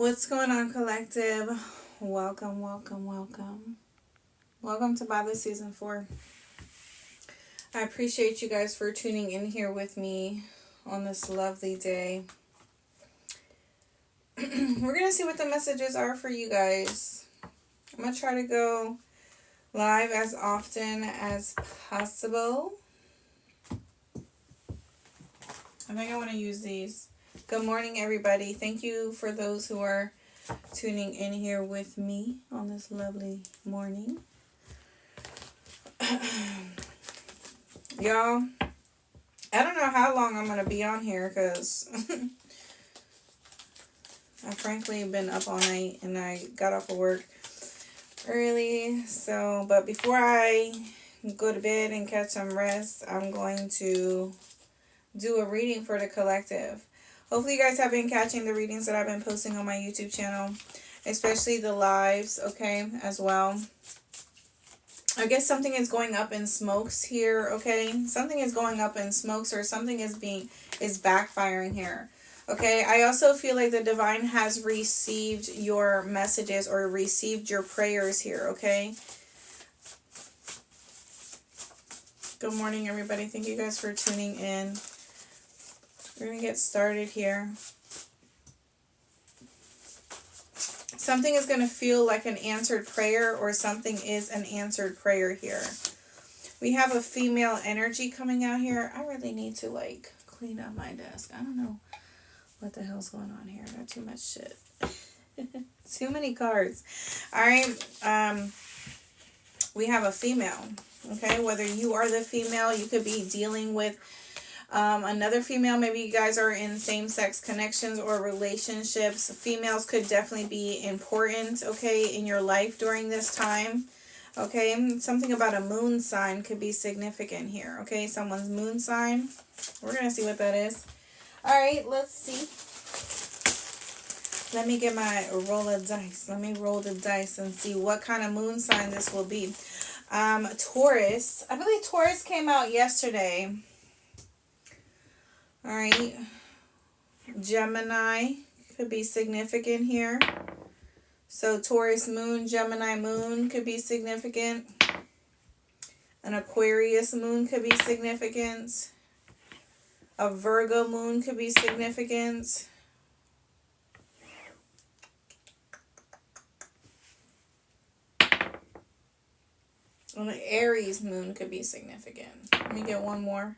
What's going on, collective? Welcome, welcome, welcome. Welcome to Bible Season 4. I appreciate you guys for tuning in here with me on this lovely day. We're going to see what the messages are for you guys. I'm going to try to go live as often as possible. I think I want to use these. Good morning, everybody. Thank you for those who are tuning in here with me on this lovely morning. Y'all, I don't know how long I'm going to be on here because I've frankly been up all night and I got off of work early. But before I go to bed and catch some rest, I'm going to do a reading for the collective. Hopefully you guys have been catching the readings that I've been posting on my YouTube channel, especially the lives, okay, as well. I guess something is going up in smokes here, okay? Something is going up in smokes, or something is backfiring here. Okay, I also feel like the divine has received your messages or received your prayers here, okay? Good morning, everybody. Thank you guys for tuning in. We're going to get started here. Something is going to feel like an answered prayer, or something is an answered prayer here. We have a female energy coming out here. I really need to, clean up my desk. I don't know what the hell's going on here. I got too much shit. Too many cards. All right. We have a female. Okay. Whether you are the female, you could be dealing with another female. Maybe you guys are in same-sex connections or relationships. Females could definitely be important, okay, in your life during this time. Okay, something about a moon sign could be significant here. Okay, someone's moon sign. We're going to see what that is. All right, let's see. Let me get my roll of dice. Let me roll the dice and see what kind of moon sign this will be. Taurus. I believe Taurus came out yesterday. All right. Gemini could be significant here. So Taurus moon, Gemini moon could be significant. An Aquarius moon could be significant. A Virgo moon could be significant. An Aries moon could be significant. Let me get one more.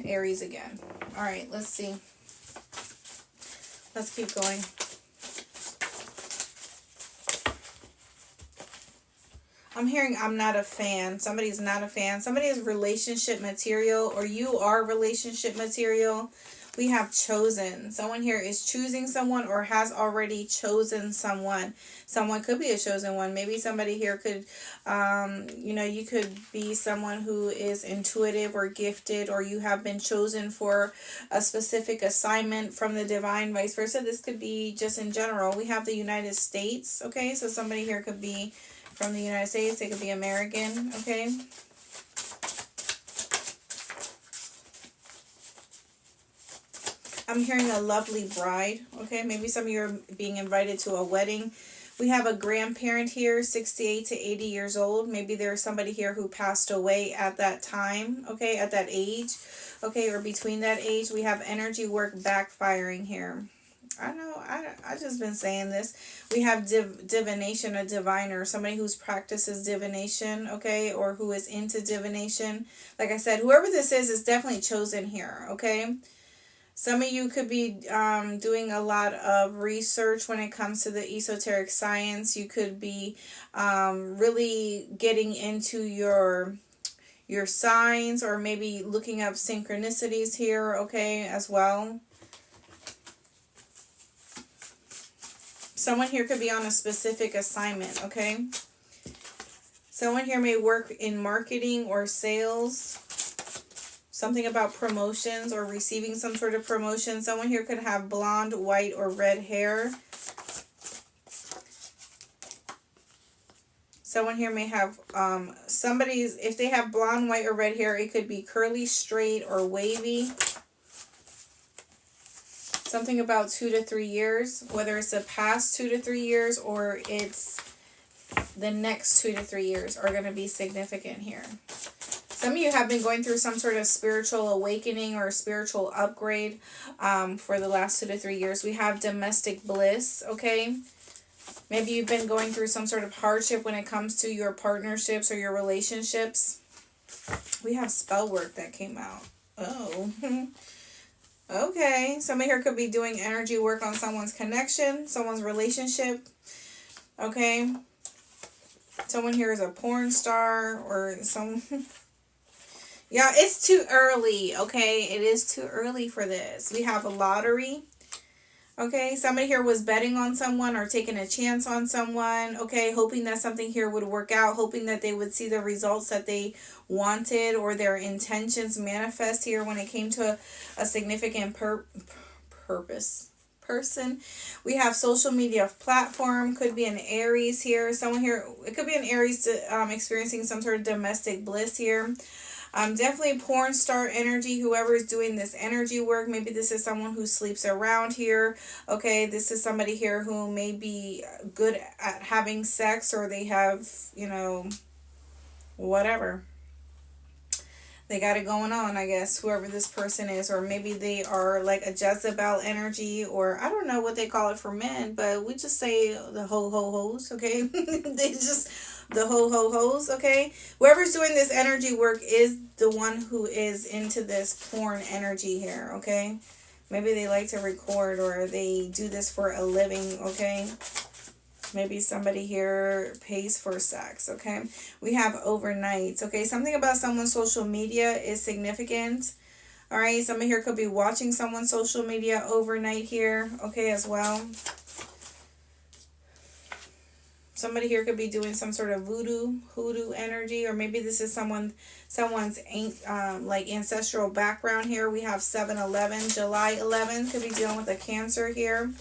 Aries again. All right, let's see. Let's keep going. I'm hearing I'm not a fan. Somebody's not a fan. Somebody is relationship material, or you are relationship material. We have chosen. Someone here is choosing someone or has already chosen someone. Someone could be a chosen one. Maybe somebody here could, you could be someone who is intuitive or gifted, or you have been chosen for a specific assignment from the divine, vice versa. This could be just in general. We have the United States, okay? So somebody here could be from the United States. They could be American, okay? I'm hearing a lovely bride, okay? Maybe some of you are being invited to a wedding. We have a grandparent here, 68 to 80 years old. Maybe there's somebody here who passed away at that time, okay, at that age, okay, or between that age. We have energy work backfiring here. I know, I just been saying this. We have divination, a diviner, somebody who practices divination, okay, or who is into divination. Like I said, whoever this is definitely chosen here, okay? Some of you could be doing a lot of research when it comes to the esoteric science. You could be really getting into your signs, or maybe looking up synchronicities here, okay, as well. Someone here could be on a specific assignment, okay? Someone here may work in marketing or sales. Something about promotions or receiving some sort of promotion. Someone here could have blonde, white, or red hair. Someone here may have, if they have blonde, white, or red hair, it could be curly, straight, or wavy. Something about 2 to 3 years, whether it's the past 2 to 3 years or it's the next 2 to 3 years are going to be significant here. Some of you have been going through some sort of spiritual awakening or spiritual upgrade for the last 2 to 3 years. We have domestic bliss, okay? Maybe you've been going through some sort of hardship when it comes to your partnerships or your relationships. We have spell work that came out. Oh. Okay. Somebody here could be doing energy work on someone's connection, someone's relationship. Okay. Someone here is a porn star or some... Yeah, it's too early, okay? It is too early for this. We have a lottery. Okay, somebody here was betting on someone or taking a chance on someone, okay, hoping that something here would work out, hoping that they would see the results that they wanted or their intentions manifest here when it came to a significant person. We have social media platform, could be an Aries here. Someone here, it could be an Aries experiencing some sort of domestic bliss here. Definitely porn star energy, whoever is doing this energy work. Maybe this is someone who sleeps around here. Okay, this is somebody here who may be good at having sex, or they have, you know, whatever. They got it going on, I guess, whoever this person is. Or maybe they are like a Jezebel energy, or I don't know what they call it for men, but we just say the ho-ho-hos, okay? They just... the ho-ho-hos, okay? Whoever's doing this energy work is the one who is into this porn energy here, okay? Maybe they like to record or they do this for a living, okay? Maybe somebody here pays for sex, okay? We have overnights, okay? Something about someone's social media is significant, all right? Somebody here could be watching someone's social media overnight here, okay, as well. Somebody here could be doing some sort of hoodoo energy, or maybe this is someone's like ancestral background here. We have 7/11, July 11th, could be dealing with a Cancer here,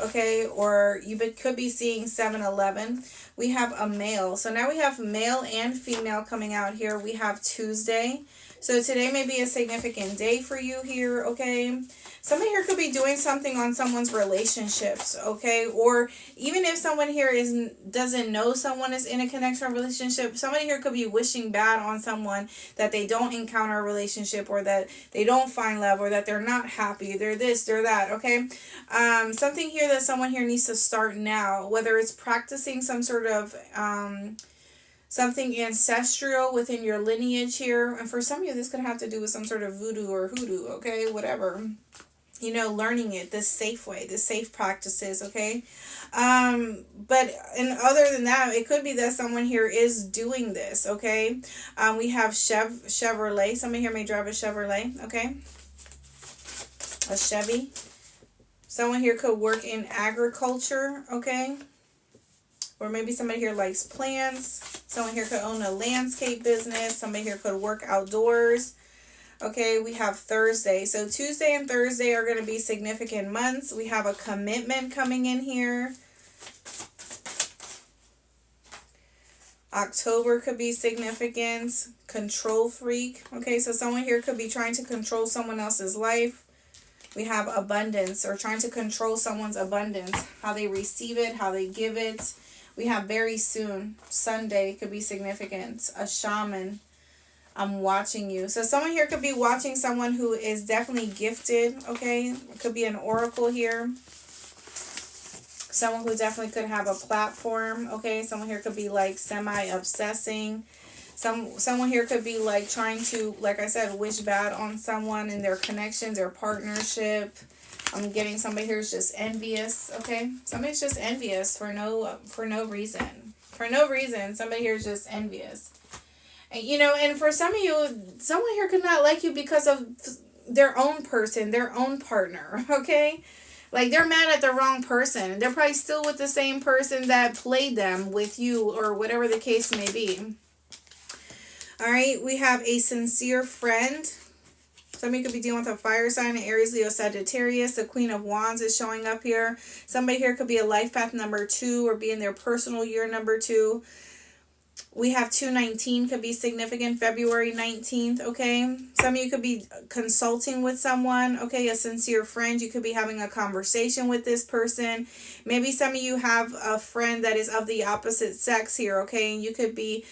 okay, or you could be seeing 7/11. We have a male, so now we have male and female coming out here. We have Tuesday, so today may be a significant day for you here, okay. Somebody here could be doing something on someone's relationships, okay? Or even if someone here doesn't know someone is in a connection or relationship, somebody here could be wishing bad on someone that they don't encounter a relationship, or that they don't find love, or that they're not happy, they're this, they're that, okay? Something here that someone here needs to start now, whether it's practicing some sort of... something ancestral within your lineage here. And for some of you, this could have to do with some sort of voodoo or hoodoo, okay? Whatever. You know, learning it the safe way, the safe practices, okay? But and other than that, it could be that someone here is doing this, okay? We have Chevrolet. Somebody here may drive a Chevrolet, okay? A Chevy. Someone here could work in agriculture, okay? Or maybe somebody here likes plants. Someone here could own a landscape business. Somebody here could work outdoors. Okay, we have Thursday. So Tuesday and Thursday are going to be significant months. We have a commitment coming in here. October could be significant. Control freak. Okay, so someone here could be trying to control someone else's life. We have abundance, or trying to control someone's abundance. How they receive it, how they give it. We have very soon. Sunday could be significant. A shaman. I'm watching you. So someone here could be watching someone who is definitely gifted, okay? It could be an oracle here. Someone who definitely could have a platform, okay? Someone here could be like semi-obsessing. Someone here could be like trying to, like I said, wish bad on someone in their connections, their partnership. I'm getting somebody here who's just envious, okay? Somebody's just envious for no reason. For no reason, somebody here is just envious. And, you know, and for some of you, someone here could not like you because of their own person, their own partner, okay? Like, they're mad at the wrong person. They're probably still with the same person that played them with you, or whatever the case may be. All right, we have a sincere friend. Somebody could be dealing with a fire sign, an Aries, Leo, Sagittarius. The Queen of Wands is showing up here. Somebody here could be a life path number 2, or be in their personal year number 2. We have 219 could be significant, February 19th, okay? Some of you could be consulting with someone, okay? A sincere friend. You could be having a conversation with this person. Maybe some of you have a friend that is of the opposite sex here, okay? And you could be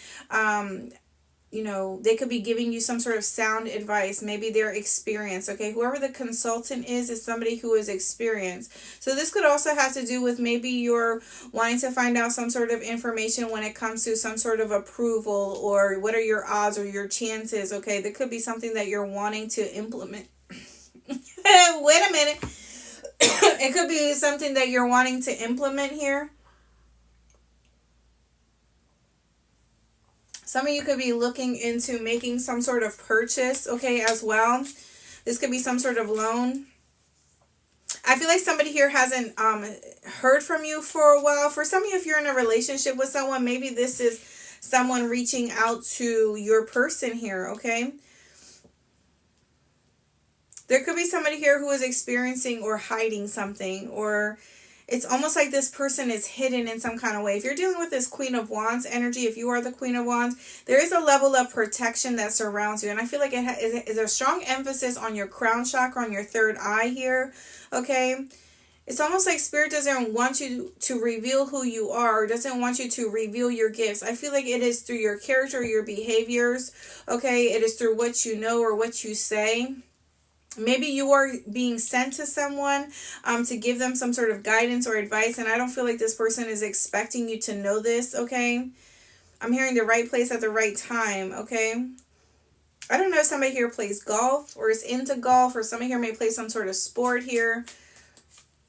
you know, they could be giving you some sort of sound advice, maybe their experience, okay? Whoever the consultant is somebody who is experienced. So this could also have to do with maybe you're wanting to find out some sort of information when it comes to some sort of approval, or what are your odds or your chances, okay? There could be something that you're wanting to implement. Wait a minute. It could be something that you're wanting to implement here. Some of you could be looking into making some sort of purchase, okay, as well. This could be some sort of loan. I feel like somebody here hasn't heard from you for a while. For some of you, if you're in a relationship with someone, maybe this is someone reaching out to your person here, okay? There could be somebody here who is experiencing or hiding something, or it's almost like this person is hidden in some kind of way. If you're dealing with this Queen of Wands energy, if you are the Queen of Wands, there is a level of protection that surrounds you. And I feel like it is a strong emphasis on your crown chakra, on your third eye here, okay? It's almost like Spirit doesn't want you to reveal who you are, or doesn't want you to reveal your gifts. I feel like it is through your character, your behaviors, okay? It is through what you know or what you say. Maybe you are being sent to someone to give them some sort of guidance or advice, and I don't feel like this person is expecting you to know this, okay? I'm hearing the right place at the right time, okay? I don't know if somebody here plays golf or is into golf, or somebody here may play some sort of sport here.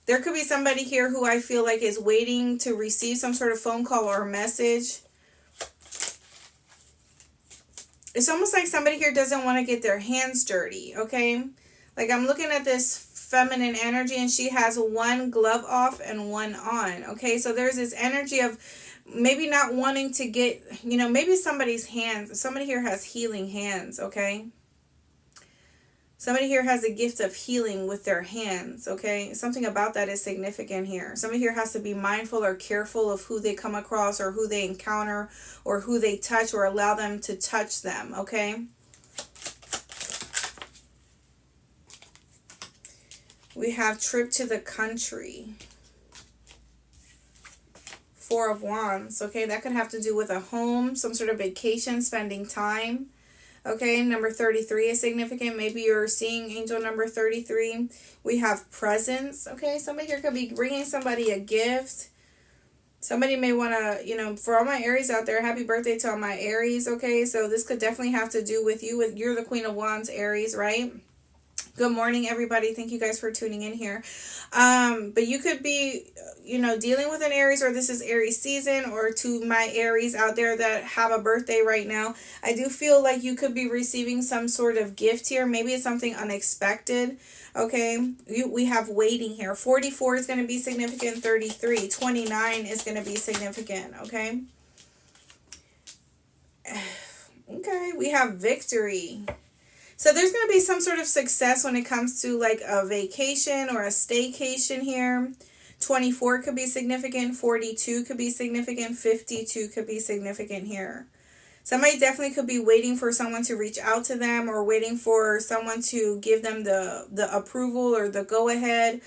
There could be somebody here who I feel like is waiting to receive some sort of phone call or message. It's almost like somebody here doesn't want to get their hands dirty, okay? Like, I'm looking at this feminine energy, and she has one glove off and one on, okay? So there's this energy of maybe not wanting to get, you know, maybe somebody's hands, somebody here has healing hands, okay? Somebody here has a gift of healing with their hands, okay? Something about that is significant here. Somebody here has to be mindful or careful of who they come across, or who they encounter, or who they touch, or allow them to touch them, okay? We have trip to the country. Four of Wands, okay? That could have to do with a home, some sort of vacation, spending time, okay? Number 33 is significant. Maybe you're seeing angel number 33. We have presents, okay? Somebody here could be bringing somebody a gift. Somebody may want to, you know, for all my Aries out there, happy birthday to all my Aries, okay? So this could definitely have to do with you. You're the Queen of Wands, Aries, right? Good morning, everybody. Thank you guys for tuning in here. But you could be, you know, dealing with an Aries, or this is Aries season, or to my Aries out there that have a birthday right now, I do feel like you could be receiving some sort of gift here. Maybe it's something unexpected, okay? We have waiting here. 44 is going to be significant. 33. 29 is going to be significant, okay? Okay, we have victory. So there's going to be some sort of success when it comes to like a vacation or a staycation here. 24 could be significant. 42 could be significant. 52 could be significant here. Somebody definitely could be waiting for someone to reach out to them, or waiting for someone to give them the approval or the go-ahead,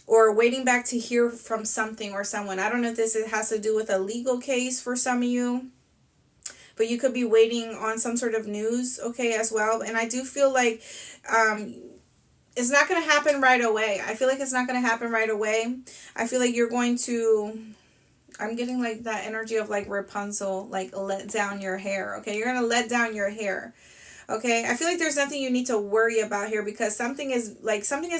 or waiting back to hear from something or someone. I don't know if this has to do with a legal case for some of you. But you could be waiting on some sort of news, okay, as well. And I do feel like it's not going to happen right away. I feel like it's not going to happen right away. I feel like you're going to, I'm getting like that energy of like Rapunzel, like let down your hair, okay? You're going to let down your hair, okay? I feel like there's nothing you need to worry about here, because something is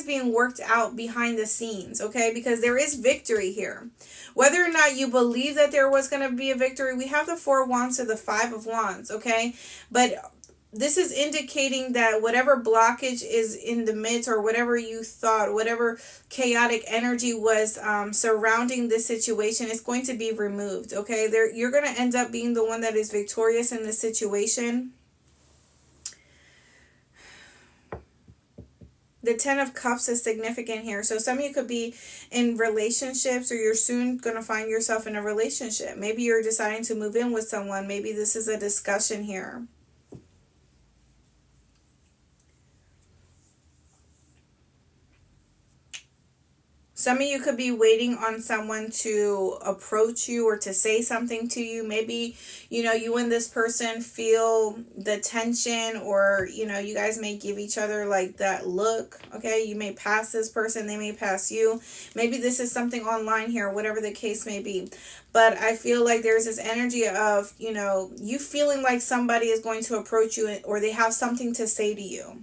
being worked out behind the scenes, okay? Because there is victory here. Whether or not you believe that there was going to be a victory, we have the 4 of Wands to the 5 of Wands, okay? But this is indicating that whatever blockage is in the midst, or whatever you thought, whatever chaotic energy was surrounding this situation, is going to be removed, okay? You're going to end up being the one that is victorious in this situation. The Ten of Cups is significant here. So some of you could be in relationships, or you're soon going to find yourself in a relationship. Maybe you're deciding to move in with someone. Maybe this is a discussion here. Some of you could be waiting on someone to approach you or to say something to you. Maybe, you and this person feel the tension, or, you guys may give each other like that look. Okay. You may pass this person. They may pass you. Maybe this is something online here, whatever the case may be. But I feel like there's this energy of, you feeling like somebody is going to approach you, or they have something to say to you.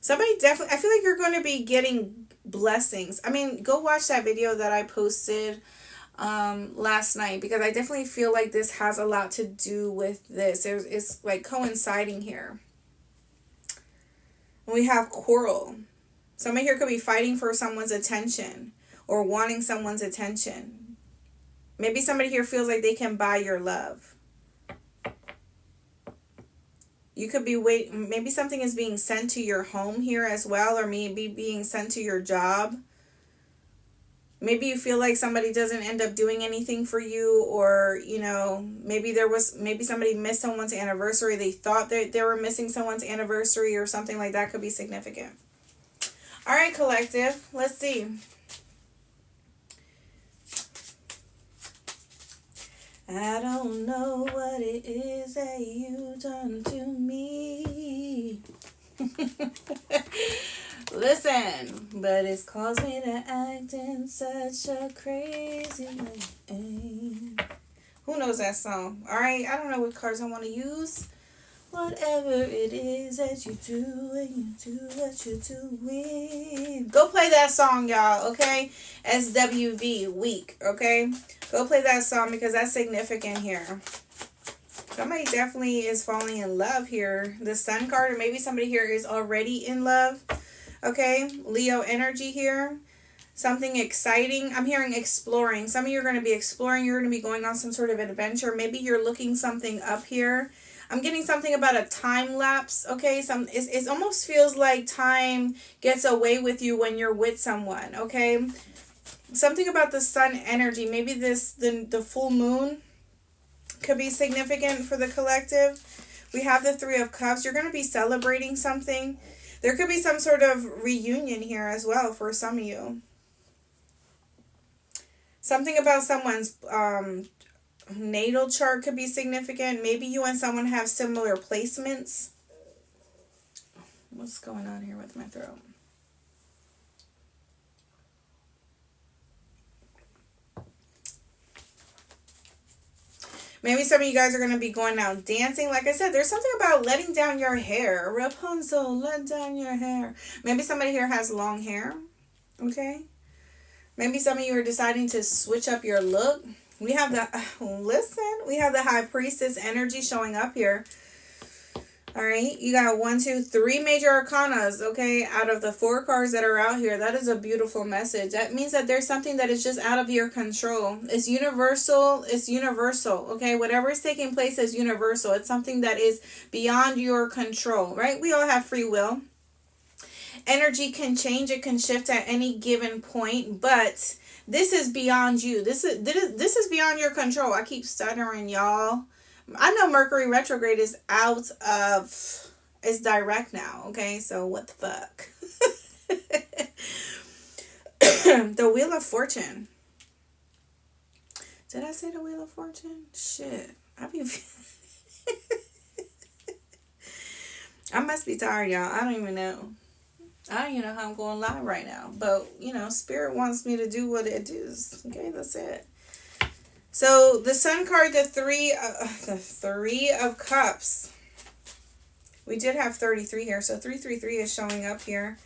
Somebody definitely, I feel like you're going to be getting blessings. I mean, go watch that video that I posted last night, because I definitely feel like this has a lot to do with this. It's like coinciding here. We have quarrel. Somebody here could be fighting for someone's attention or wanting someone's attention. Maybe somebody here feels like they can buy your love. You could be maybe something is being sent to your home here as well, or maybe being sent to your job. Maybe you feel like somebody doesn't end up doing anything for you, or, maybe somebody missed someone's anniversary. They thought that they were missing someone's anniversary, or something like that could be significant. All right, collective, let's see. I don't know what it is that you done to me. Listen, but it's caused me to act in such a crazy way. Who knows that song? All right, I don't know what cards I want to use. Whatever it is that you do, and you do what you're doing. Go play that song, y'all, okay? SWV, week, okay? Go play that song, because that's significant here. Somebody definitely is falling in love here. The Sun card, or maybe somebody here is already in love, okay? Leo energy here. Something exciting. I'm hearing exploring. Some of you are going to be exploring. You're going to be going on some sort of adventure. Maybe you're looking something up here. I'm getting something about a time lapse, okay? It almost feels like time gets away with you when you're with someone, okay? Something about the Sun energy. Maybe the full moon could be significant for the collective. We have the Three of Cups. You're going to be celebrating something. There could be some sort of reunion here as well for some of you. Something about someone's natal chart could be significant. Maybe you and someone have similar placements. What's going on here with my throat? Maybe some of you guys are going to be going out dancing. Like I said, there's something about letting down your hair. Rapunzel, let down your hair. Maybe somebody here has long hair. Okay. Maybe some of you are deciding to switch up your look. We have we have the High Priestess energy showing up here. All right, you got 1, 2, 3 major arcanas, okay, out of the 4 cards that are out here. That is a beautiful message. That means that there's something that is just out of your control. It's universal. It's universal, okay? Whatever is taking place is universal. It's something that is beyond your control, right? We all have free will. Energy can change. It can shift at any given point, but this is beyond you. This is beyond your control. I keep stuttering, y'all. I know Mercury retrograde is it's direct now, okay? So what the fuck? The Wheel of Fortune. Did I say the Wheel of Fortune? Shit. I must be tired, y'all. I don't even know. I don't even know how I'm going live right now. But, Spirit wants me to do what it does. Okay, that's it. So the Sun card, the three of Cups. We did have 33 here, so 333 is showing up here.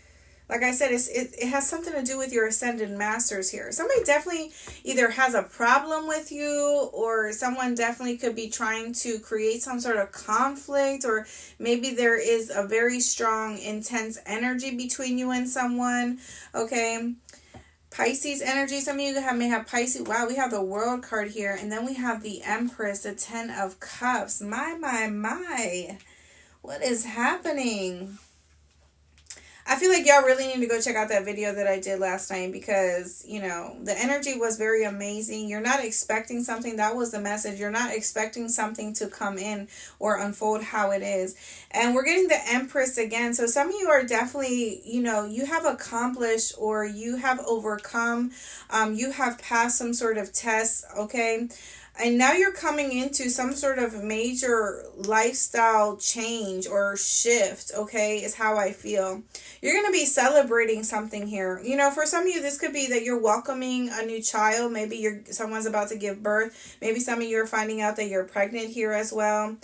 Like I said, it has something to do with your Ascended Masters here. Somebody definitely either has a problem with you, or someone definitely could be trying to create some sort of conflict, or maybe there is a very strong, intense energy between you and someone. Okay. Pisces energy. Some of you may have Pisces. Wow, we have the World card here. And then we have the Empress, the 10 of Cups. My. What is happening? I feel like y'all really need to go check out that video that I did last night because, you know, the energy was very amazing. You're not expecting something. That was the message. You're not expecting something to come in or unfold how it is. And we're getting the Empress again. So some of you are definitely, you know, you have accomplished or you have overcome. You have passed some sort of test, okay? And now you're coming into some sort of major lifestyle change or shift, okay, is how I feel. You're going to be celebrating something here. You know, for some of you, this could be that you're welcoming a new child. Maybe someone's about to give birth. Maybe some of you are finding out that you're pregnant here as well.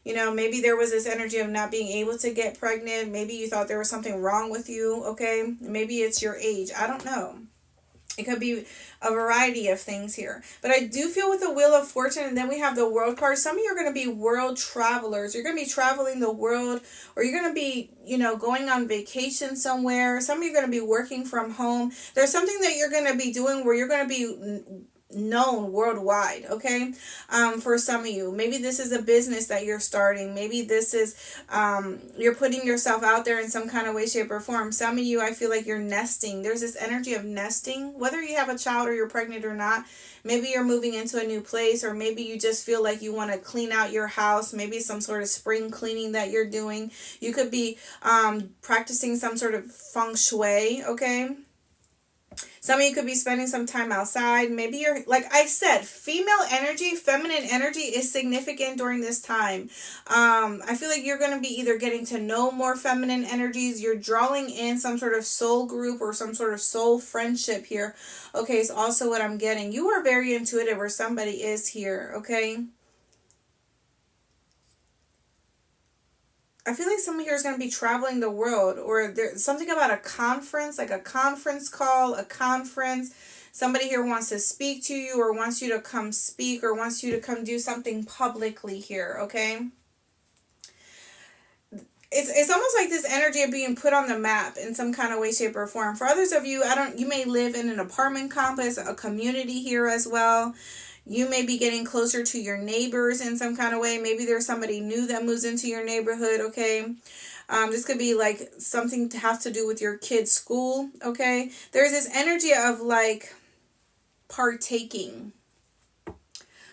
You know, maybe there was this energy of not being able to get pregnant. Maybe you thought there was something wrong with you, okay? Maybe it's your age. I don't know. It could be a variety of things here. But I do feel with the Wheel of Fortune, and then we have the World card, some of you are going to be world travelers. You're going to be traveling the world, or you're going to be, you know, going on vacation somewhere. Some of you are going to be working from home. There's something that you're going to be doing where you're going to be known worldwide, okay? For some of you, maybe this is a business that you're starting. Maybe this is you're putting yourself out there in some kind of way, shape, or form. Some of you, I feel like you're nesting. There's this energy of nesting, whether you have a child or you're pregnant or not. Maybe you're moving into a new place, or maybe you just feel like you want to clean out your house. Maybe some sort of spring cleaning that you're doing. You could be practicing some sort of feng shui, okay? Some of you could be spending some time outside. Maybe you're, like I said, female energy, feminine energy is significant during this time. I feel like you're going to be either getting to know more feminine energies. You're drawing in some sort of soul group or some sort of soul friendship here. Okay, it's also what I'm getting. You are very intuitive, or somebody is here, okay? I feel like somebody here is going to be traveling the world, or there's something about a conference, like a conference call, a conference. Somebody here wants to speak to you, or wants you to come speak, or wants you to come do something publicly here, okay? It's almost like this energy of being put on the map in some kind of way, shape, or form. For others of you, you may live in an apartment complex, a community here as well. You may be getting closer to your neighbors in some kind of way. Maybe there's somebody new that moves into your neighborhood, okay? This could be like something to have to do with your kid's school, okay? There's this energy of like partaking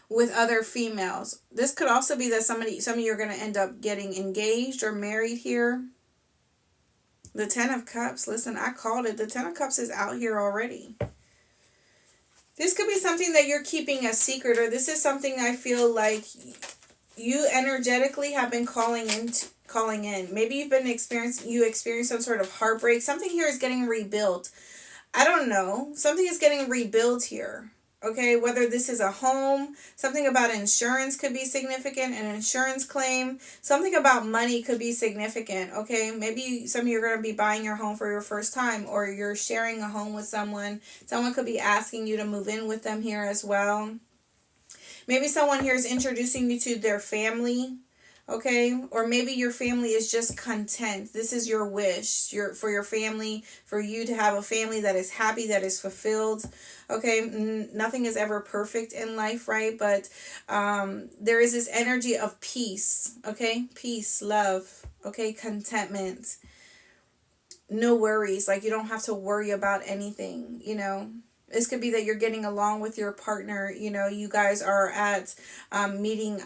with other females. This could also be that some of you are going to end up getting engaged or married here. The Ten of Cups, listen, I called it. The Ten of Cups is out here already. This could be something that you're keeping a secret, or this is something I feel like you energetically have been calling in. Maybe you experienced some sort of heartbreak. Something here is getting rebuilt. I don't know. Something is getting rebuilt here. Okay, whether this is a home, something about insurance could be significant, an insurance claim, something about money could be significant, okay? Maybe some of you are going to be buying your home for your first time, or you're sharing a home with someone. Someone could be asking you to move in with them here as well. Maybe someone here is introducing you to their family, okay? Or maybe your family is just content. This is your wish for your family, for you to have a family that is happy, that is fulfilled. Okay, nothing is ever perfect in life, right? But there is this energy of peace, okay? Peace, love, okay? Contentment. No worries. Like, you don't have to worry about anything, you know? This could be that you're getting along with your partner. You know, you guys are at meeting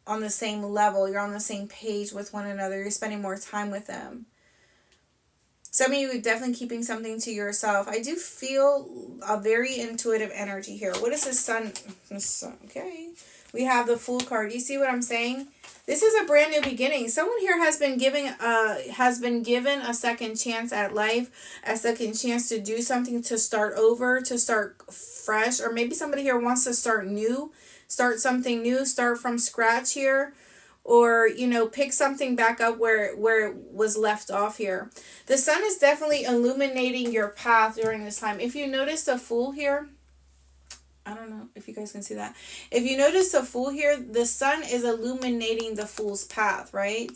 on the same level. You're on the same page with one another. You're spending more time with them. Some of you are definitely keeping something to yourself. I do feel a very intuitive energy here. What is the sun? Okay. We have the Fool card. You see what I'm saying? This is a brand new beginning. Someone here has been given a second chance at life, a second chance to do something, to start over, to start fresh, or maybe somebody here wants to start new, start something new, start from scratch here, or, you know, pick something back up where it was left off here. The sun is definitely illuminating your path during this time. If you notice the Fool here, I don't know if you guys can see that. If you notice the Fool here, the sun is illuminating the Fool's path, right?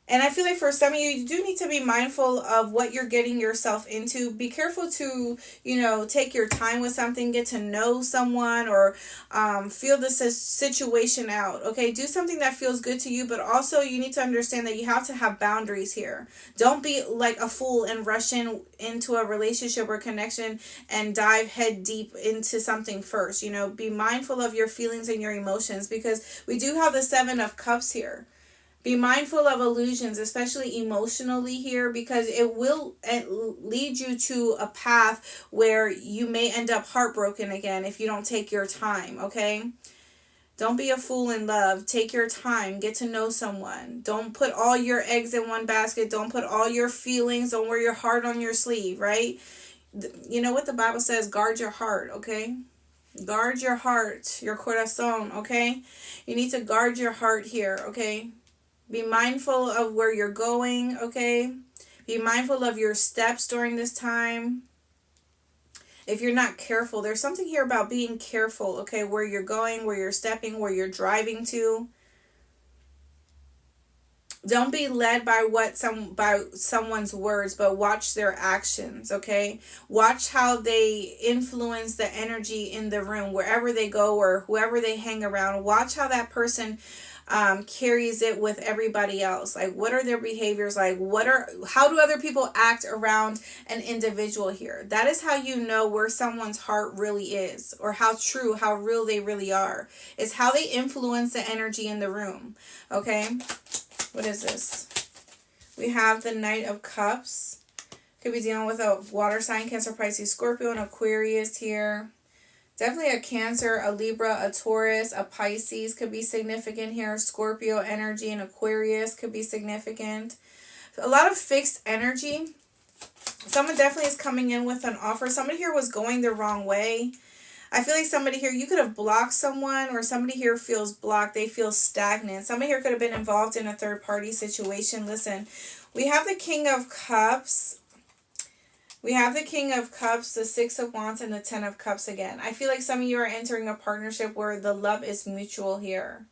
And I feel like for some of you, you do need to be mindful of what you're getting yourself into. Be careful to, take your time with something, get to know someone, or feel the situation out. Okay, do something that feels good to you, but also you need to understand that you have to have boundaries here. Don't be like a fool and rush into a relationship or connection and dive head deep into something first. Be mindful of your feelings and your emotions, because we do have the Seven of Cups here. Be mindful of illusions, especially emotionally here, because it will lead you to a path where you may end up heartbroken again if you don't take your time, okay? Don't be a fool in love. Take your time. Get to know someone. Don't put all your eggs in one basket. Don't put all your feelings. Don't wear your heart on your sleeve, right? You know what the Bible says? Guard your heart, okay? Guard your heart, your corazón, okay? You need to guard your heart here, okay? Be mindful of where you're going, okay? Be mindful of your steps during this time. If you're not careful, there's something here about being careful, okay? Where you're going, where you're stepping, where you're driving to. Don't be led by someone's words, but watch their actions, okay? Watch how they influence the energy in the room, wherever they go or whoever they hang around. Watch how that person carries it with everybody else. Like, what are their behaviors like? How do other people act around an individual here? That is how you know where someone's heart really is, or how true, how real they really are. It's how they influence the energy in the room. Okay, what is this? We have the Knight of Cups. Could be dealing with a water sign, Cancer, Pisces, Scorpio, and Aquarius here. Definitely a Cancer, a Libra, a Taurus, a Pisces could be significant here. Scorpio energy and Aquarius could be significant. A lot of fixed energy. Someone definitely is coming in with an offer. Somebody here was going the wrong way. I feel like somebody here, you could have blocked someone, or somebody here feels blocked. They feel stagnant. Somebody here could have been involved in a third party situation. Listen, we have the King of Cups. We have the King of Cups, the Six of Wands, and the Ten of Cups again. I feel like some of you are entering a partnership where the love is mutual here.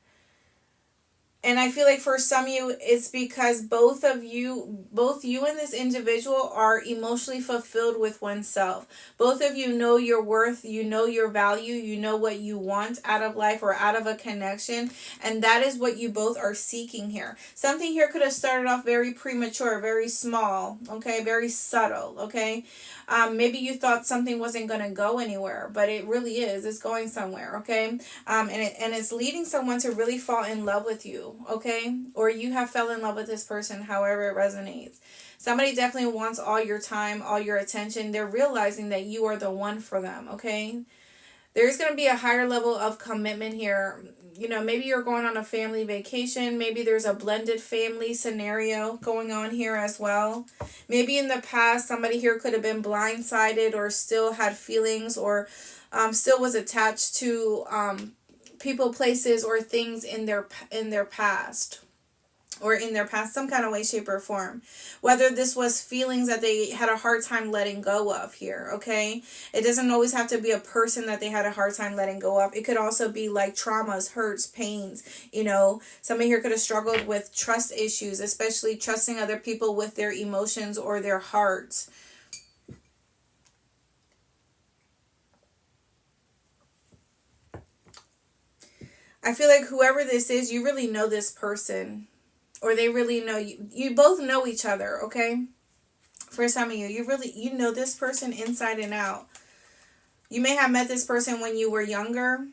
And I feel like for some of you, it's because both you and this individual are emotionally fulfilled with oneself. Both of you know your worth, you know your value, you know what you want out of life or out of a connection. And that is what you both are seeking here. Something here could have started off very premature, very small, okay, very subtle, okay. Maybe you thought something wasn't going to go anywhere, but it really is. It's going somewhere, okay? And it's leading someone to really fall in love with you, okay? Or you have fell in love with this person, however it resonates. Somebody definitely wants all your time, all your attention. They're realizing that you are the one for them, okay? There's going to be a higher level of commitment here. Maybe you're going on a family vacation. Maybe there's a blended family scenario going on here as well. Maybe in the past, somebody here could have been blindsided or still had feelings, or still was attached to people, places, or things in their past. Or in their past, some kind of way, shape, or form. Whether this was feelings that they had a hard time letting go of here, okay? It doesn't always have to be a person that they had a hard time letting go of. It could also be like traumas, hurts, pains. Somebody here could have struggled with trust issues, especially trusting other people with their emotions or their hearts. I feel like whoever this is, you really know this person. Or they really know you. You both know each other, okay? For some of you, you know this person inside and out. You may have met this person when you were younger.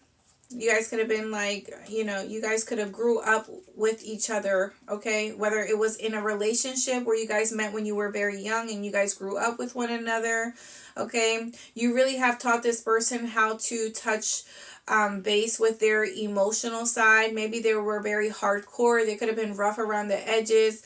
You guys could have been like, you guys could have grew up with each other, okay? Whether it was in a relationship where you guys met when you were very young and you guys grew up with one another, okay? You really have taught this person how to touch base with their emotional side. Maybe they were very hardcore. They could have been rough around the edges.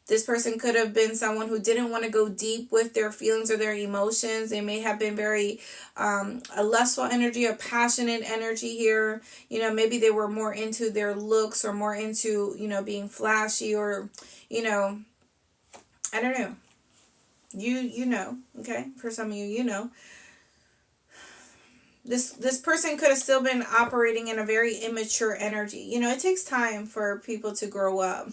This person could have been someone who didn't want to go deep with their feelings or their emotions. They may have been very a lustful energy, a passionate energy here. Maybe they were more into their looks, or more into, being flashy, or, I don't know. You know, okay? For some of you, This person could have still been operating in a very immature energy. You know, it takes time for people to grow up.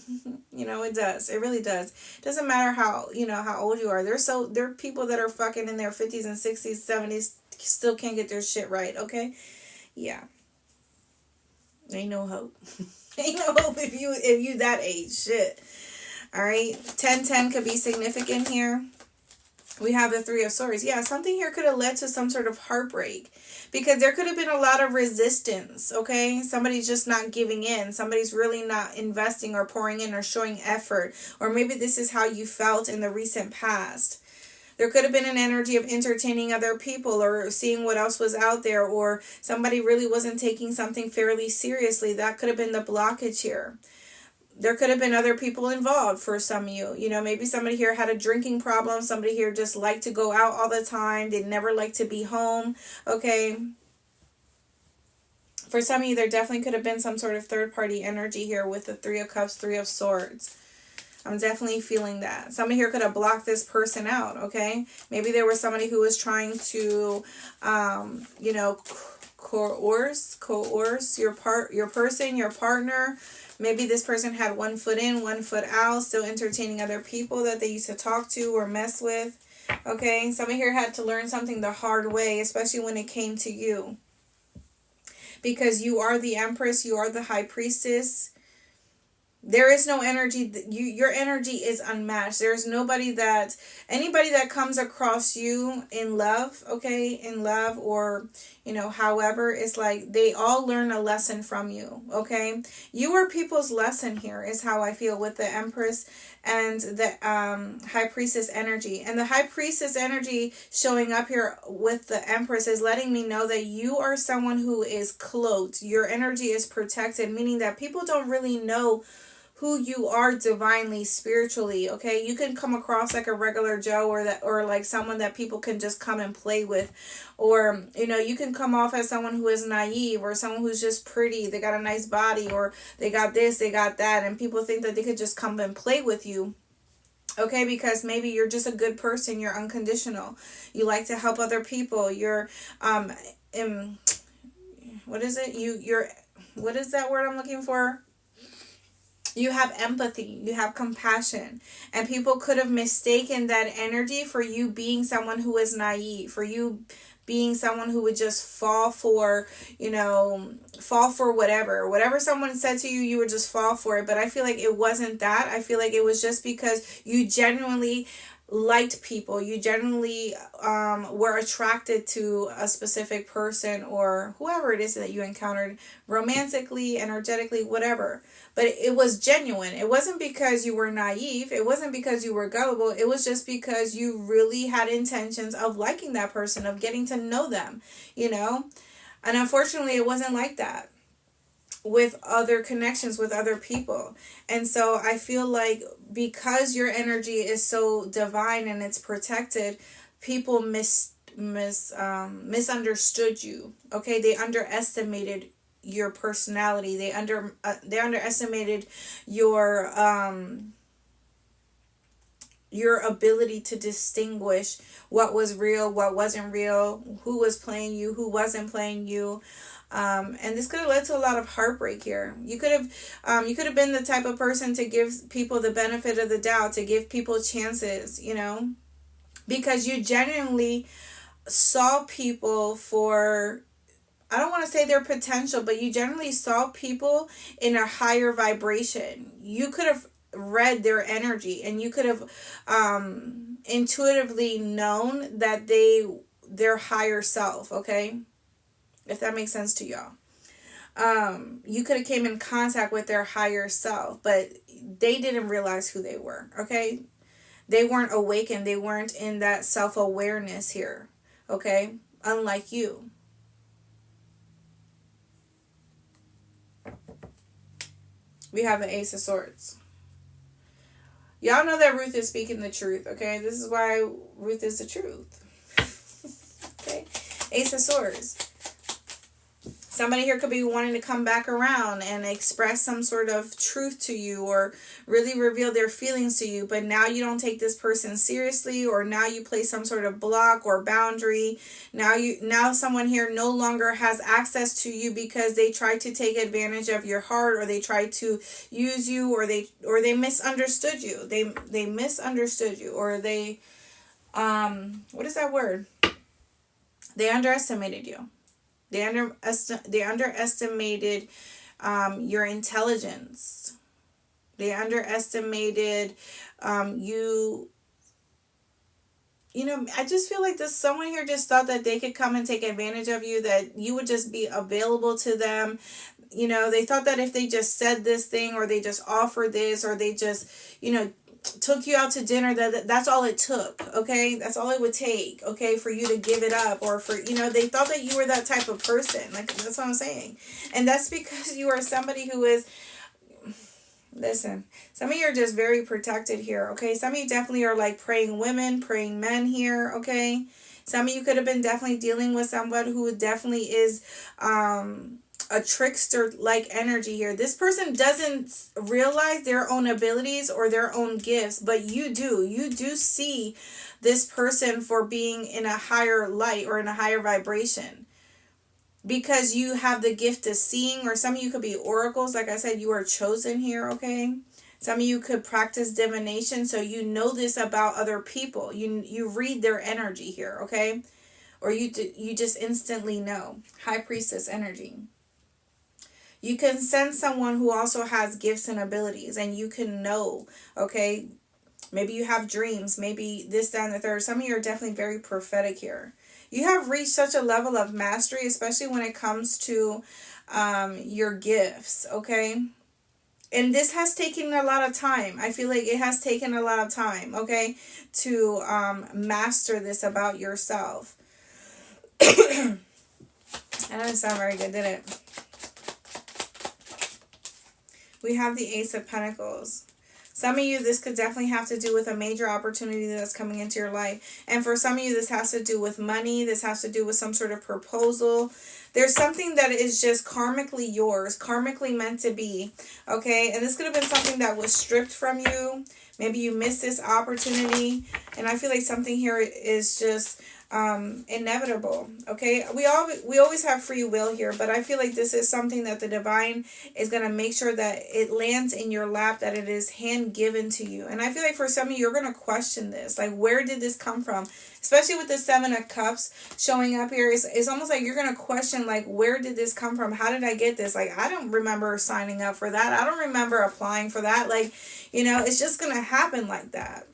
You know, it does. It really does. It doesn't matter how, you know, how old you are. There are people that are fucking in their 50s and 60s, 70s, still can't get their shit right, okay? Yeah. Ain't no hope. Ain't no hope if you that age. Shit. All right. 1010 could be significant here. We have the Three of Swords. Yeah, something here could have led to some sort of heartbreak, because there could have been a lot of resistance, okay? Somebody's just not giving in. Somebody's really not investing or pouring in or showing effort. Or maybe this is how you felt in the recent past. There could have been an energy of entertaining other people or seeing what else was out there, or somebody really wasn't taking something fairly seriously. That could have been the blockage here. There could have been other people involved for some of you. You know, maybe somebody here had a drinking problem. Somebody here just liked to go out all the time. They never liked to be home. Okay. For some of you, there definitely could have been some sort of third-party energy here with the Three of Cups, Three of Swords. I'm definitely feeling that. Somebody here could have blocked this person out, okay? Maybe there was somebody who was trying to, you know, coerce your person, your partner. Maybe this person had one foot in, one foot out, still entertaining other people that they used to talk to or mess with. Okay, somebody here had to learn something the hard way, especially when it came to you. Because you are the Empress, you are the High Priestess. There is no energy. Your energy is unmatched. There's anybody that comes across you in love, okay, in love, or, you know, however, it's like they all learn a lesson from you, okay? You are people's lesson here, is how I feel with the Empress and the High Priestess energy. And the High Priestess energy showing up here with the Empress is letting me know that you are someone who is cloaked. Your energy is protected, meaning that people don't really know who you are divinely, spiritually, okay? You can come across like a regular Joe, or like someone that people can just come and play with, or, you know, you can come off as someone who is naive, or someone who's just pretty, they got a nice body, or they got this, they got that, and people think that they could just come and play with you. Okay, because maybe you're just a good person, you're unconditional, you like to help other people, you're what is it? You're what is that word I'm looking for? You have empathy, you have compassion, and people could have mistaken that energy for you being someone who is naive, for you being someone who would just fall for, you know, fall for whatever someone said to you, you would just fall for it. But I feel like it wasn't that. I feel like it was just because you genuinely liked people, you genuinely were attracted to a specific person or whoever it is that you encountered, romantically, energetically, whatever. But it was genuine. It wasn't because you were naive. It wasn't because you were gullible. It was just because you really had intentions of liking that person, of getting to know them, you know? And unfortunately, it wasn't like that with other connections with other people. And so I feel like because your energy is so divine and it's protected, people misunderstood you. Okay, they underestimated your personality. They underestimated your ability to distinguish what was real, what wasn't real, who was playing you, who wasn't playing you. And this could have led to a lot of heartbreak here. You could have been the type of person to give people the benefit of the doubt, to give people chances, you know, because you genuinely saw people for, I don't want to say their potential, but you generally saw people in a higher vibration. You could have read their energy, and you could have intuitively known that their higher self, okay? If that makes sense to y'all. You could have came in contact with their higher self, but they didn't realize who they were, okay? They weren't awakened. They weren't in that self-awareness here, okay? Unlike you. We have the Ace of Swords. Y'all know that Ruth is speaking the truth, okay? This is why Ruth is the truth. Okay? Ace of Swords. Somebody here could be wanting to come back around and express some sort of truth to you, or really reveal their feelings to you, but now you don't take this person seriously, or now you place some sort of block or boundary. Now someone here no longer has access to you because they tried to take advantage of your heart, or they tried to use you, or they misunderstood you. They misunderstood you, or they what is that word? They underestimated you. They underestimated your intelligence. They underestimated you. You know, I just feel like someone here just thought that they could come and take advantage of you, that you would just be available to them. You know, they thought that if they just said this thing, or they just offered this, or they just, took you out to dinner, that's all it took. Okay, that's all it would take. Okay, for you to give it up, or for, they thought that you were that type of person. Like, that's what I'm saying. And that's because you are somebody who is, listen, some of you are just very protected here. Okay, some of you definitely are like praying women, praying men here. Okay, some of you could have been definitely dealing with somebody who definitely is a trickster like energy here. This person doesn't realize their own abilities or their own gifts, but you do. You do see this person for being in a higher light or in a higher vibration, because you have the gift of seeing, or some of you could be oracles. Like I said, you are chosen here. Okay, some of you could practice divination, so you know this about other people. You read their energy here. Okay, or you just instantly know. High priestess energy. You can sense someone who also has gifts and abilities, and you can know, okay? Maybe you have dreams, maybe this, that, and the third. Some of you are definitely very prophetic here. You have reached such a level of mastery, especially when it comes to your gifts, okay? And this has taken a lot of time. I feel like it has taken a lot of time, okay, to master this about yourself. That didn't sound very good, did it? We have the Ace of Pentacles. Some of you, this could definitely have to do with a major opportunity that's coming into your life. And for some of you, this has to do with money. This has to do with some sort of proposal. There's something that is just karmically yours, karmically meant to be. Okay? And this could have been something that was stripped from you. Maybe you missed this opportunity. And I feel like something here is just inevitable. Okay, we always have free will here, but I feel like this is something that the divine is going to make sure that it lands in your lap, that it is hand given to you. And I feel like for some of you, you're going to question this, like, where did this come from? Especially with the Seven of Cups showing up here, it's almost like you're going to question, like, where did this come from? How did I get this? Like, I don't remember signing up for that. I don't remember applying for that. Like, it's just going to happen like that.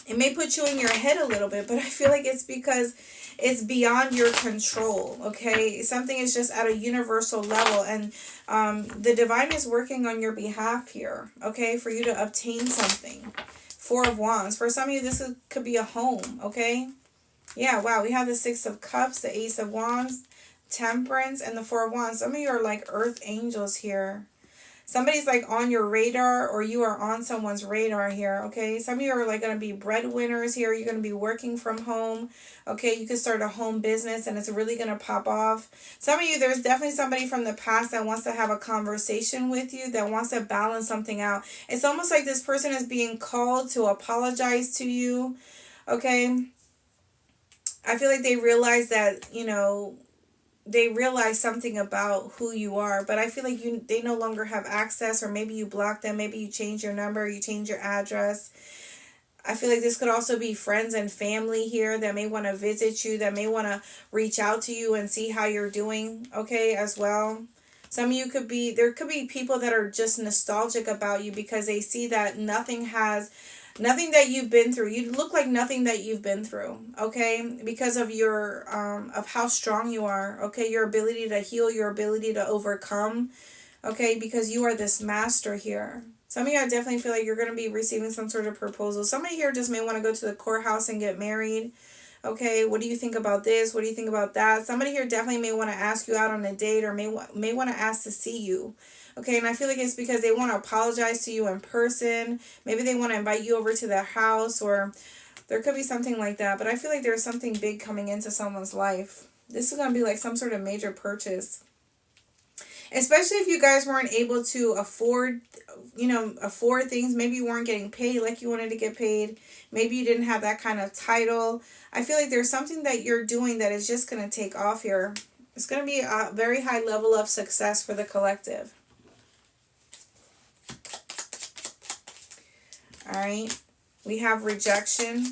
It may put you in your head a little bit, but I feel like it's because it's beyond your control, okay? Something is just at a universal level, and the divine is working on your behalf here, okay, for you to obtain something. Four of Wands. For some of you, this could be a home, okay? Yeah, wow, we have the Six of Cups, the Ace of Wands, Temperance, and the Four of Wands. Some of you are like earth angels here. Somebody's like on your radar, or you are on someone's radar here, okay? Some of you are like going to be breadwinners here. You're going to be working from home, okay? You could start a home business and it's really going to pop off. Some of you, there's definitely somebody from the past that wants to have a conversation with you, that wants to balance something out. It's almost like this person is being called to apologize to you, okay? I feel like they realize that, they realize something about who you are, but I feel like they no longer have access, or maybe you block them, maybe you change your number, you change your address. I feel like this could also be friends and family here that may want to visit you, that may want to reach out to you and see how you're doing, okay, as well. Some of you there could be people that are just nostalgic about you because they see that nothing that you've been through. You look like nothing that you've been through, okay? Because of your, of how strong you are, okay? Your ability to heal, your ability to overcome, okay? Because you are this master here. Some of you, I definitely feel like you're going to be receiving some sort of proposal. Somebody here just may want to go to the courthouse and get married, okay? What do you think about this? What do you think about that? Somebody here definitely may want to ask you out on a date, or may want to ask to see you. Okay, and I feel like it's because they want to apologize to you in person. Maybe they want to invite you over to their house, or there could be something like that. But I feel like there's something big coming into someone's life. This is going to be like some sort of major purchase. Especially if you guys weren't able to afford, afford things. Maybe you weren't getting paid like you wanted to get paid. Maybe you didn't have that kind of title. I feel like there's something that you're doing that is just going to take off here. It's going to be a very high level of success for the collective. All right. We have rejection.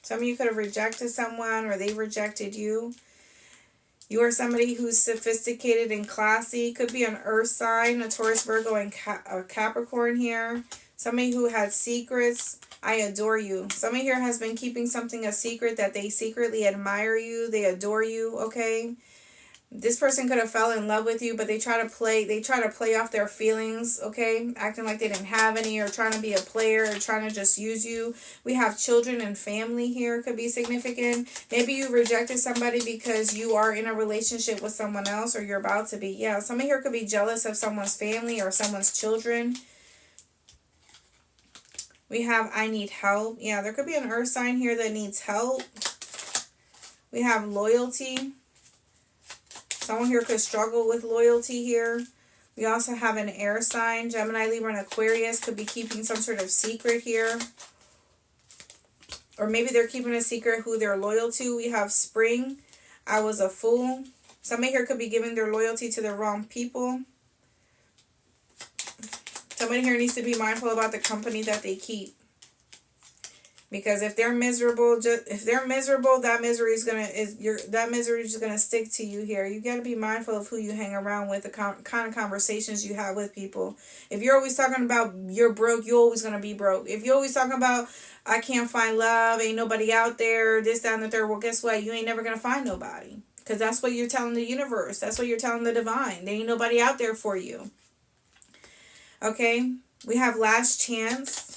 Some of you could have rejected someone or they rejected you. You are somebody who's sophisticated and classy. Could be an earth sign, a Taurus, Virgo, and a Capricorn here. Somebody who has secrets. I adore you. Somebody here has been keeping something a secret that they secretly admire you. They adore you, okay? This person could have fell in love with you, but they try to play off their feelings, okay? Acting like they didn't have any, or trying to be a player, or trying to just use you. We have children and family here, could be significant. Maybe you rejected somebody because you are in a relationship with someone else, or you're about to be. Yeah, somebody here could be jealous of someone's family or someone's children. We have I need help. Yeah, there could be an earth sign here that needs help. We have loyalty. Someone here could struggle with loyalty here. We also have an air sign. Gemini, Libra, and Aquarius could be keeping some sort of secret here. Or maybe they're keeping a secret who they're loyal to. We have spring. I was a fool. Somebody here could be giving their loyalty to the wrong people. Somebody here needs to be mindful about the company that they keep. Because if they're miserable, that misery is gonna stick to you here. You gotta be mindful of who you hang around with, the kind of conversations you have with people. If you're always talking about you're broke, you're always gonna be broke. If you're always talking about I can't find love, ain't nobody out there, this, that, and the third, well, guess what? You ain't never gonna find nobody. Because that's what you're telling the universe. That's what you're telling the divine. There ain't nobody out there for you. Okay, we have last chance.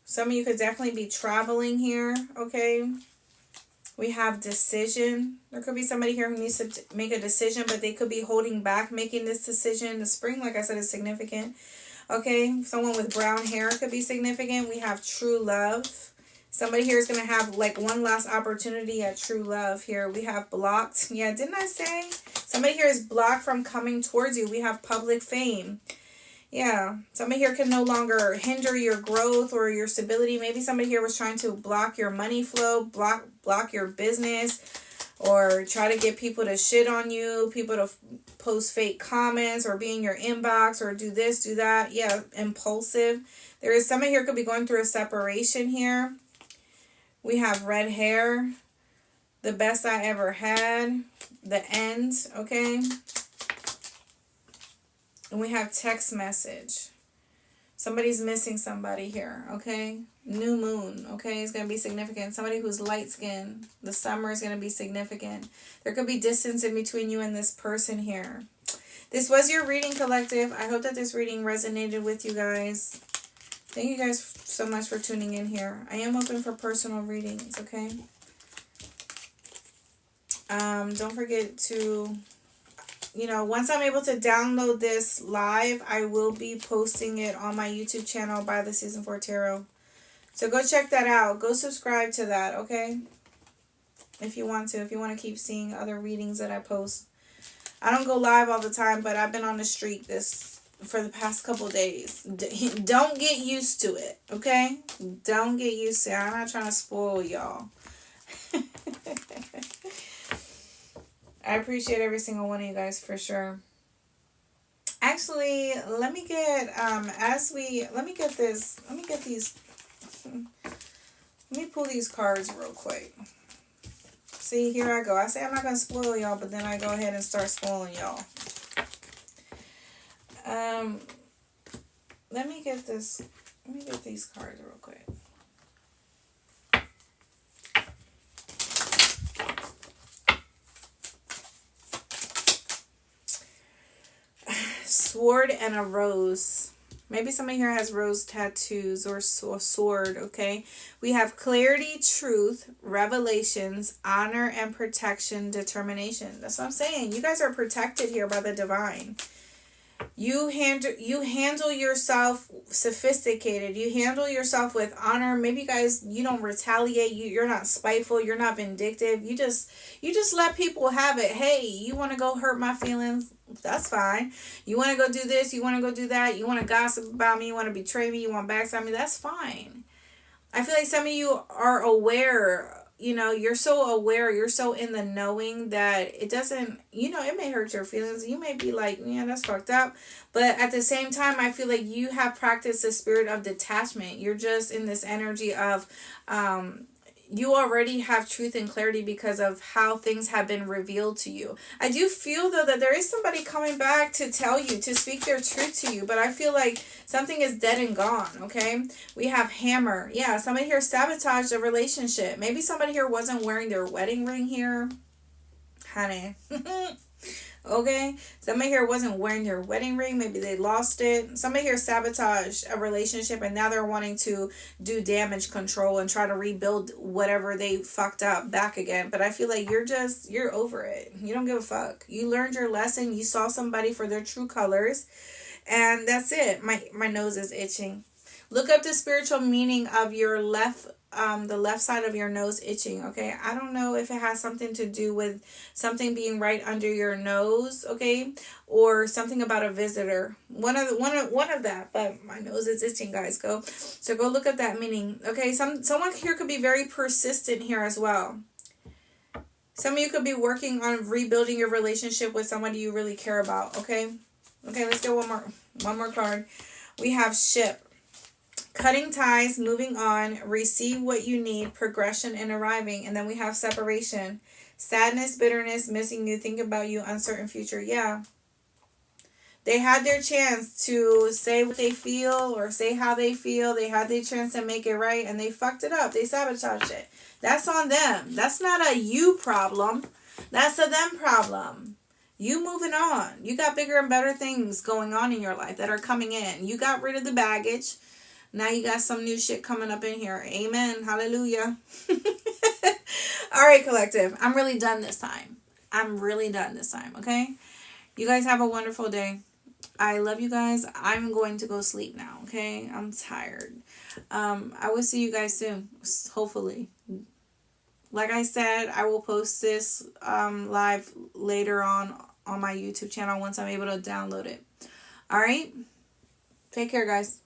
Some of you could definitely be traveling here, okay? We have decision. There could be somebody here who needs to make a decision, but they could be holding back making this decision. The spring, like I said, is significant. Okay, someone with brown hair could be significant. We have true love. Somebody here is going to have like one last opportunity at true love here. We have blocked. Yeah, didn't I say? Somebody here is blocked from coming towards you. We have public fame. Yeah, somebody here can no longer hinder your growth or your stability. Maybe somebody here was trying to block your money flow, block your business, or try to get people to shit on you, people to post fake comments or be in your inbox or do this, do that. Yeah, impulsive. There is somebody here could be going through a separation here. We have red hair, the best I ever had, the end, okay? And we have text message. Somebody's missing somebody here, okay? New moon, okay? It's going to be significant. Somebody who's light-skinned. The summer is going to be significant. There could be distance in between you and this person here. This was your reading, collective. I hope that this reading resonated with you guys. Thank you guys so much for tuning in here. I am open for personal readings, okay? Don't forget to... once I'm able to download this live, I will be posting it on my YouTube channel by the Season 4 Tarot. So go check that out. Go subscribe to that, okay? If you want to. If you want to keep seeing other readings that I post. I don't go live all the time, but I've been on the streak for the past couple days. Don't get used to it, okay? Don't get used to it. I'm not trying to spoil y'all. I appreciate every single one of you guys for sure. Actually, let me get let me pull these cards real quick. See, here I go. I say I'm not gonna spoil y'all, but then I go ahead and start spoiling y'all. Let me get these cards real quick. Sword and a rose. Maybe somebody here has rose tattoos or a sword, okay? We have clarity, truth, revelations, honor, and protection, determination. That's what I'm saying. You guys are protected here by the divine. You handle yourself sophisticated. You handle yourself with honor. Maybe you guys, you don't retaliate. You're not spiteful. You're not vindictive. You just let people have it. Hey, you want to go hurt my feelings? That's fine. You want to go do this? You want to go do that? You want to gossip about me? You want to betray me? You want to backstab me? That's fine. I feel like some of you are aware, you're so aware, you're so in the knowing that it doesn't, it may hurt your feelings. You may be like, yeah, that's fucked up. But at the same time, I feel like you have practiced the spirit of detachment. You're just in this energy of, you already have truth and clarity because of how things have been revealed to you. I do feel, though, that there is somebody coming back to tell you, to speak their truth to you, but I feel like something is dead and gone, okay? We have hammer. Yeah, somebody here sabotaged a relationship. Maybe somebody here wasn't wearing their wedding ring here. Honey. Okay, somebody here wasn't wearing their wedding ring. Maybe they lost it. Somebody here sabotaged a relationship and now they're wanting to do damage control and try to rebuild whatever they fucked up back again. But I feel like you're over it. You don't give a fuck. You learned your lesson. You saw somebody for their true colors, and that's it. My nose is itching. Look up the spiritual meaning of your the left side of your nose itching, okay? I don't know if it has something to do with something being right under your nose, okay? Or something about a visitor. One of that, but my nose is itching, guys. Go look at that meaning. Okay, someone here could be very persistent here as well. Some of you could be working on rebuilding your relationship with somebody you really care about, okay? Okay, let's get one more card. We have ship. Cutting ties, moving on, receive what you need, progression, and arriving. And then we have separation. Sadness, bitterness, missing you, think about you, uncertain future. Yeah. They had their chance to say what they feel or say how they feel. They had their chance to make it right and they fucked it up. They sabotaged it. That's on them. That's not a you problem. That's a them problem. You moving on. You got bigger and better things going on in your life that are coming in. You got rid of the baggage. Now you got some new shit coming up in here. Amen. Hallelujah. All right, collective. I'm really done this time. Okay? You guys have a wonderful day. I love you guys. I'm going to go sleep now, okay? I'm tired. I will see you guys soon, hopefully. Like I said, I will post this live later on my YouTube channel once I'm able to download it. All right? Take care, guys.